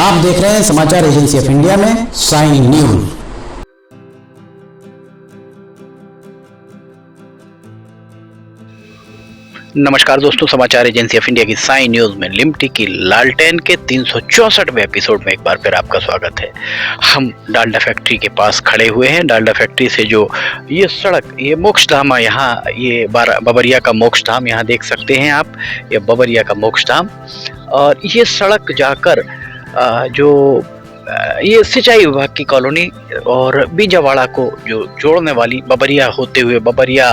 आप देख रहे हैं समाचार एजेंसी ऑफ इंडिया में साइन न्यूज। नमस्कार दोस्तों, समाचार एजेंसी ऑफ इंडिया की साइन न्यूज में लिमटी की लालटेन के 364वें एपिसोड में एक बार फिर आपका स्वागत है। हम डालडा फैक्ट्री के पास खड़े हुए हैं। डालडा फैक्ट्री से जो ये सड़क, ये मोक्षधाम है, यहाँ ये बबरिया का मोक्षधाम यहाँ देख सकते हैं आप, ये बबरिया का मोक्षधाम। और ये सड़क जाकर जो ये सिंचाई विभाग की कॉलोनी और बीजावाड़ा को जो जोड़ने वाली बबरिया होते हुए, बबरिया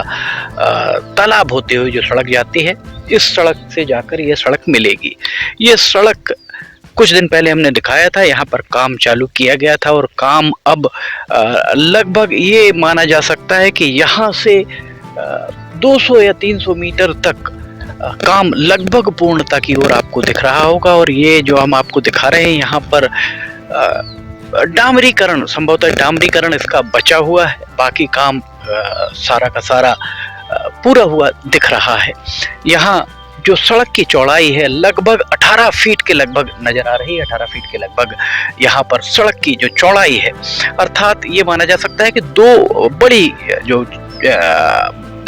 तालाब होते हुए जो सड़क जाती है, इस सड़क से जाकर ये सड़क मिलेगी। ये सड़क कुछ दिन पहले हमने दिखाया था, यहाँ पर काम चालू किया गया था और काम अब लगभग ये माना जा सकता है कि यहाँ से 200 या 300 मीटर तक काम लगभग पूर्णता की ओर आपको दिख रहा होगा। और ये जो हम आपको दिखा रहे हैं यहाँ पर डामरीकरण, संभवतः डामरीकरण इसका बचा हुआ है, बाकी काम सारा का सारा पूरा हुआ दिख रहा है। यहाँ जो सड़क की चौड़ाई है लगभग 18 फीट के लगभग नजर आ रही है। 18 फीट के लगभग यहाँ पर सड़क की जो चौड़ाई है, अर्थात ये माना जा सकता है कि दो बड़ी जो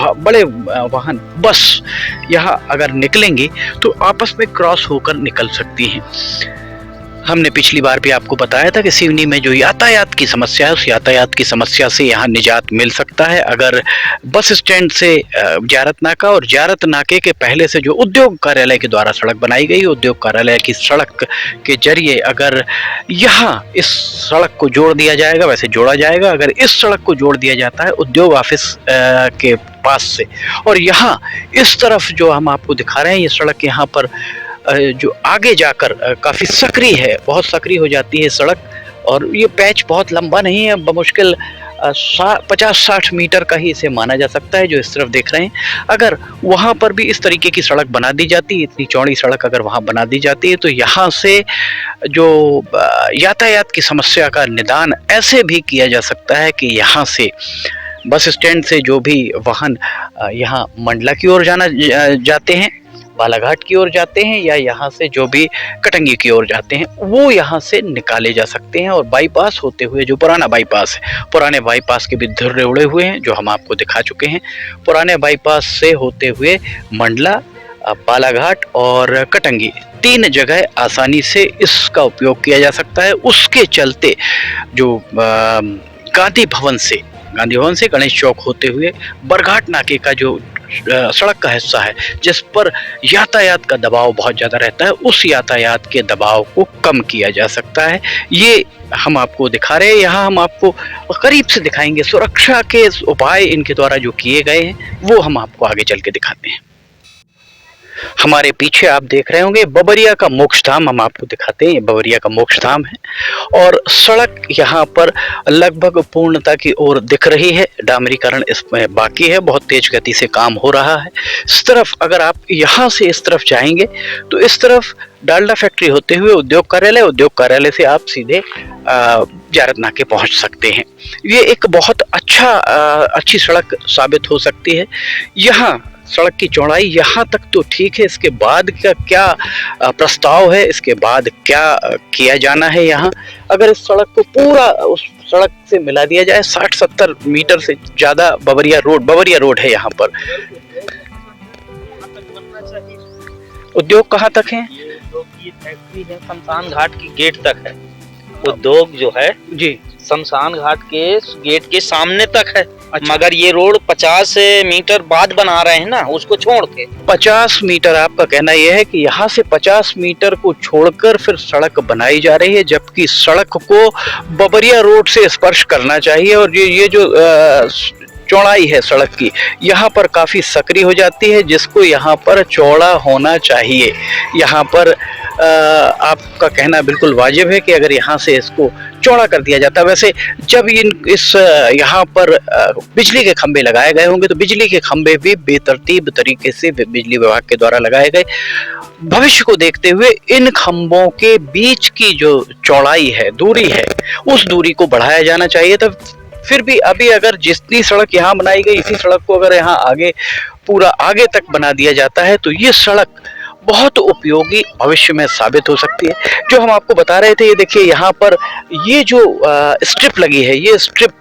बड़े वाहन, बस यहाँ अगर निकलेंगे तो आपस में क्रॉस होकर निकल सकती हैं। हमने पिछली बार भी आपको बताया था कि सिवनी में जो यातायात की समस्या है, उस यातायात की समस्या से यहाँ निजात मिल सकता है अगर बस स्टैंड से ज्यारत नाका और ज्यारत नाके के पहले से जो उद्योग कार्यालय के द्वारा सड़क बनाई गई, उद्योग कार्यालय की सड़क के जरिए अगर यहाँ इस सड़क को जोड़ दिया जाएगा, वैसे जोड़ा जाएगा, अगर इस सड़क को जोड़ दिया जाता है उद्योग ऑफिस के पास से, और यहाँ इस तरफ जो हम आपको दिखा रहे हैं, ये सड़क यहाँ पर जो आगे जाकर काफ़ी सक्रिय है, बहुत सक्रिय हो जाती है सड़क। और ये पैच बहुत लंबा नहीं है, बमुश्किल 50-60 मीटर का ही इसे माना जा सकता है जो इस तरफ देख रहे हैं। अगर वहाँ पर भी इस तरीके की सड़क बना दी जाती है, इतनी चौड़ी सड़क अगर वहाँ बना दी जाती है, तो यहाँ से जो यातायात की समस्या का निदान ऐसे भी किया जा सकता है कि यहाँ से बस स्टैंड से जो भी वाहन यहाँ मंडला की ओर जाते हैं, बालाघाट की ओर जाते हैं, या यहाँ से जो भी कटंगी की ओर जाते हैं, वो यहाँ से निकाले जा सकते हैं। और बाईपास होते हुए जो पुराना बाईपास है, पुराने बाईपास के भी धुर्रे उड़े हुए हैं जो हम आपको दिखा चुके हैं, पुराने बाईपास से होते हुए मंडला, बालाघाट और कटंगी, 3 जगह आसानी से इसका उपयोग किया जा सकता है। उसके चलते जो गांधी भवन से गणेश चौक होते हुए बरघाट नाके का जो सड़क का हिस्सा है, जिस पर यातायात का दबाव बहुत ज़्यादा रहता है, उस यातायात के दबाव को कम किया जा सकता है। ये हम आपको दिखा रहे हैं, यहाँ हम आपको करीब से दिखाएंगे। सुरक्षा के उपाय इनके द्वारा जो किए गए हैं वो हम आपको आगे चल के दिखाते हैं। हमारे पीछे आप देख रहे होंगे बबरिया का मोक्षधाम, हम आपको दिखाते हैं। ये बबरिया का मोक्षधाम है और सड़क यहाँ पर लगभग पूर्णता की ओर दिख रही है। डामरीकरण इसमें बाकी है, बहुत तेज गति से काम हो रहा है। इस तरफ अगर आप यहाँ से इस तरफ जाएंगे तो इस तरफ डालडा फैक्ट्री होते हुए उद्योग कार्यालय से आप सीधे ज्यारत नाके पहुँच सकते हैं। ये एक बहुत अच्छी सड़क साबित हो सकती है। यहाँ सड़क की चौड़ाई यहाँ तक तो ठीक है, इसके बाद का क्या प्रस्ताव है, इसके बाद क्या किया जाना है यहाँ, अगर इस सड़क को पूरा उस सड़क से मिला दिया जाए, 60-70 मीटर से ज़्यादा बबरिया रोड है यहाँ पर। उद्योग कहाँ तक है? ये फैक्ट्री है शमशान घाट की गेट तक है। उद्योग जो है जी शमशान घाट के गेट के सामने तक है। अच्छा। मगर ये रोड 50 मीटर बाद बना रहे हैं ना, उसको छोड़ के 50 मीटर। आपका कहना यह है कि यहाँ से 50 मीटर को छोड़कर फिर सड़क बनाई जा रही है, जबकि सड़क को बबरिया रोड से स्पर्श करना चाहिए। और ये जो चौड़ाई है सड़क की, यहाँ पर काफ़ी सक्रिय हो जाती है, जिसको यहाँ पर चौड़ा होना चाहिए। यहाँ पर आपका कहना बिल्कुल वाजिब है कि अगर यहाँ से इसको चौड़ा कर दिया जाता। वैसे जब यहाँ पर बिजली के खंभे लगाए गए होंगे तो बिजली के खंभे भी बेतरतीब तरीके से बिजली विभाग के द्वारा लगाए गए। भविष्य को देखते हुए इन खंभों के बीच की जो चौड़ाई है, दूरी है, उस दूरी को बढ़ाया जाना चाहिए। तब फिर भी अभी अगर जितनी सड़क यहाँ बनाई गई, इसी सड़क को अगर यहाँ आगे पूरा आगे तक बना दिया जाता है तो ये सड़क बहुत उपयोगी भविष्य में साबित हो सकती है। जो हम आपको बता रहे थे, ये देखिए यहाँ पर ये जो स्ट्रिप लगी है, ये स्ट्रिप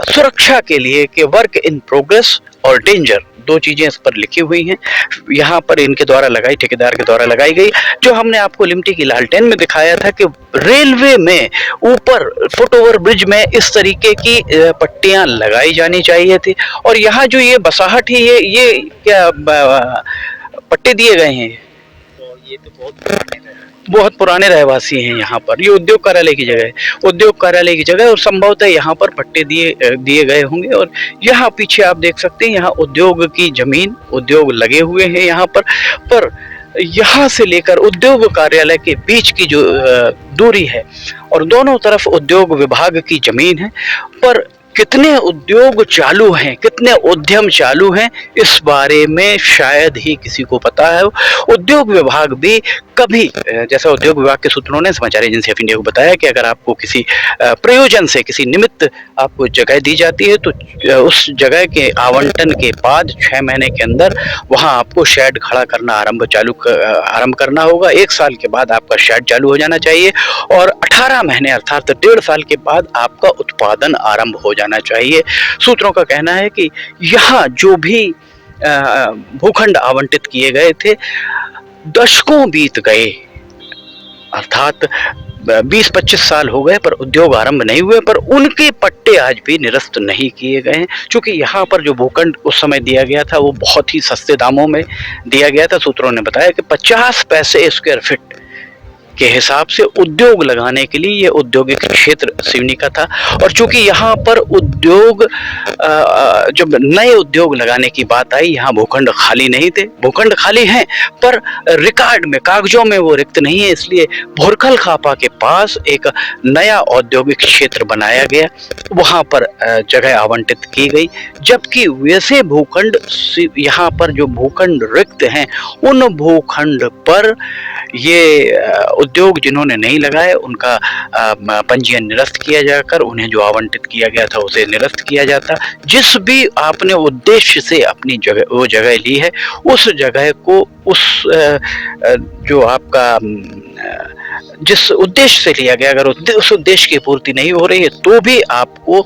सुरक्षा के लिए कि वर्क इन प्रोग्रेस और डेंजर, दो चीजें इस पर लिखी हुई हैं। यहाँ पर इनके द्वारा लगाई, ठेकेदार के द्वारा लगाई गई। जो हमने आपको लिमटी की लालटेन में दिखाया था कि रेलवे में ऊपर फुटओवर ब्रिज में इस तरीके की पट्टियां लगाई जानी चाहिए थी, और यहाँ जो ये बसाहट है, ये क्या पट्टे दिए गए हैं, तो ये तो बहुत पुराने रहवासी हैं यहाँ पर। ये उद्योग कार्यालय की जगह है, उद्योग कार्यालय की जगह, और संभवतः यहाँ पर पट्टे दिए गए होंगे। और यहाँ पीछे आप देख सकते हैं, यहाँ उद्योग की जमीन, उद्योग लगे हुए हैं यहाँ पर यहाँ से लेकर उद्योग कार्यालय के बीच की जो दूरी है, और दोनों तरफ उद्योग विभाग की जमीन है, पर कितने उद्योग चालू हैं, कितने उद्यम चालू हैं, इस बारे में शायद ही किसी को पता है। उद्योग विभाग भी कभी, जैसा उद्योग विभाग के सूत्रों ने समाचार एजेंसी ऑफ इंडिया को बताया कि अगर आपको किसी प्रयोजन से, किसी निमित्त आपको जगह दी जाती है, तो उस जगह के आवंटन के बाद 6 महीने के अंदर वहां आपको शेड खड़ा करना आरंभ करना होगा। 1 साल के बाद आपका शेड चालू हो जाना चाहिए, और 18 महीने अर्थात 1.5 साल के बाद आपका उत्पादन आरंभ हो जाना चाहिए। सूत्रों का कहना है कि यहाँ जो भी भूखंड आवंटित किए गए थे, दशकों बीत गए, अर्थात 20-25 साल हो गए, पर उद्योग आरंभ नहीं हुए, पर उनके पट्टे आज भी निरस्त नहीं किए गए हैं। क्योंकि यहाँ पर जो भूखंड उस समय दिया गया था, वो बहुत ही सस्ते दामों में दिया गया था। सूत्रों ने बताया कि 50 पैसे स्क्वायर फीट के हिसाब से उद्योग लगाने के लिए ये औद्योगिक क्षेत्र सिवनी का था। और चूंकि यहाँ पर उद्योग, जब नए उद्योग लगाने की बात आई, यहाँ भूखंड खाली नहीं थे, भूखंड खाली हैं, पर रिकॉर्ड में, कागजों में वो रिक्त नहीं है। इसलिए भोरखल खापा के पास एक नया औद्योगिक क्षेत्र बनाया गया, वहाँ पर जगह आवंटित की गई। जबकि वैसे भूखंड, यहाँ पर जो भूखंड रिक्त हैं, उन भूखंड पर ये उद्योग जिन्होंने नहीं लगाए, उनका पंजीयन निरस्त किया जाकर उन्हें जो आवंटित किया गया था उसे निरस्त किया जाता। जिस भी आपने उद्देश्य से अपनी वो जगह ली है, उस जगह को, उस जो आपका जिस उद्देश्य से लिया गया, अगर उस उद्देश्य की पूर्ति नहीं हो रही है, तो भी आपको,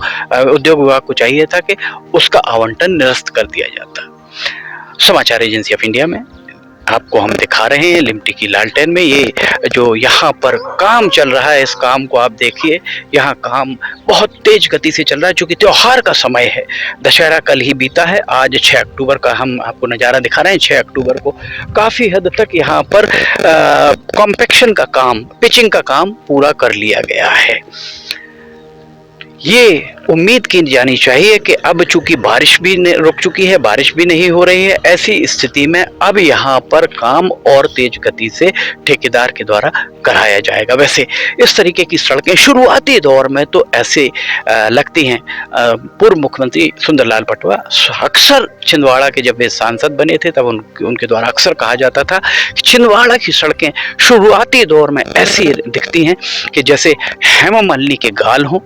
उद्योग विभाग को चाहिए था कि उसका आवंटन निरस्त कर दिया जाता। समाचार एजेंसी ऑफ इंडिया में आपको हम दिखा रहे हैं लिमटी की लालटेन में ये जो यहाँ पर काम चल रहा है। इस काम को आप देखिए, यहाँ काम बहुत तेज गति से चल रहा है। चूंकि त्योहार का समय है, दशहरा कल ही बीता है, आज 6 अक्टूबर का हम आपको नज़ारा दिखा रहे हैं। 6 अक्टूबर को काफ़ी हद तक यहाँ पर कॉम्पैक्शन का काम, पिचिंग का काम पूरा कर लिया गया है। ये उम्मीद की जानी चाहिए कि अब चूंकि बारिश भी रुक चुकी है, बारिश भी नहीं हो रही है, ऐसी स्थिति में अब यहाँ पर काम और तेज गति से ठेकेदार के द्वारा कराया जाएगा। वैसे इस तरीके की सड़कें शुरुआती दौर में तो ऐसे लगती हैं। पूर्व मुख्यमंत्री सुंदरलाल पटवा अक्सर छिंदवाड़ा के, जब वे सांसद बने थे, तब उनके द्वारा अक्सर कहा जाता था कि छिंदवाड़ा की सड़कें शुरुआती दौर में ऐसी दिखती हैं कि जैसे हेमा मालिनी के गाल हों।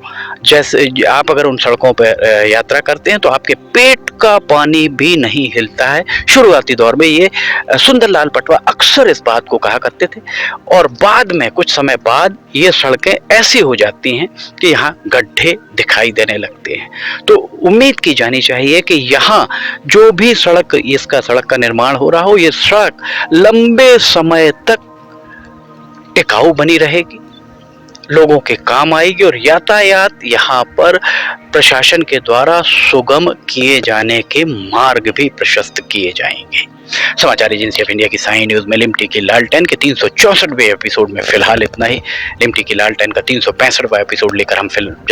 जैसे आप अगर उन सड़कों पर यात्रा करते हैं तो आपके पेट का पानी भी नहीं हिलता है। शुरुआती दौर में ये सुंदरलाल पटवा अक्सर इस बात को कहा करते थे, और बाद में, कुछ समय बाद, ये सड़कें ऐसी हो जाती हैं कि यहाँ गड्ढे दिखाई देने लगते हैं। तो उम्मीद की जानी चाहिए कि यहाँ जो भी सड़क का निर्माण हो रहा हो, ये सड़क लंबे समय तक टिकाऊ बनी रहेगी, लोगों के काम आएगी, और यातायात यहाँ पर प्रशासन के द्वारा सुगम किए जाने के मार्ग भी प्रशस्त किए जाएंगे। समाचार एजेंसी ऑफ इंडिया की साई न्यूज में लिमटी की लालटेन के 364वें एपिसोड में फिलहाल इतना ही। लिमटी की लालटेन का 365वां एपिसोड लेकर हम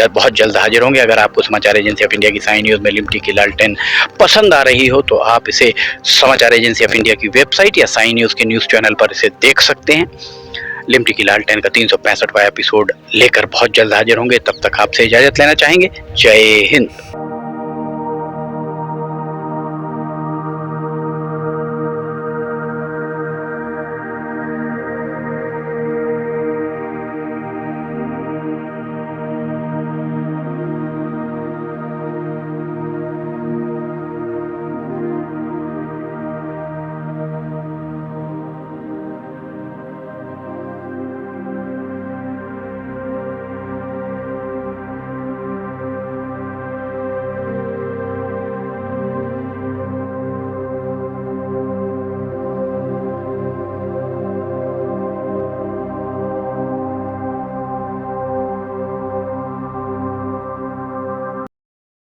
बहुत जल्द हाजिर होंगे। अगर आपको समाचार एजेंसी ऑफ इंडिया की साई न्यूज में लिमटी की लालटेन पसंद आ रही हो, तो आप इसे समाचार एजेंसी ऑफ इंडिया की वेबसाइट या साई न्यूज के न्यूज चैनल पर इसे देख सकते हैं। लिमटी की लालटेन का 365वां एपिसोड लेकर बहुत जल्द हाजिर होंगे। तब तक आपसे इजाजत लेना चाहेंगे। जय हिंद।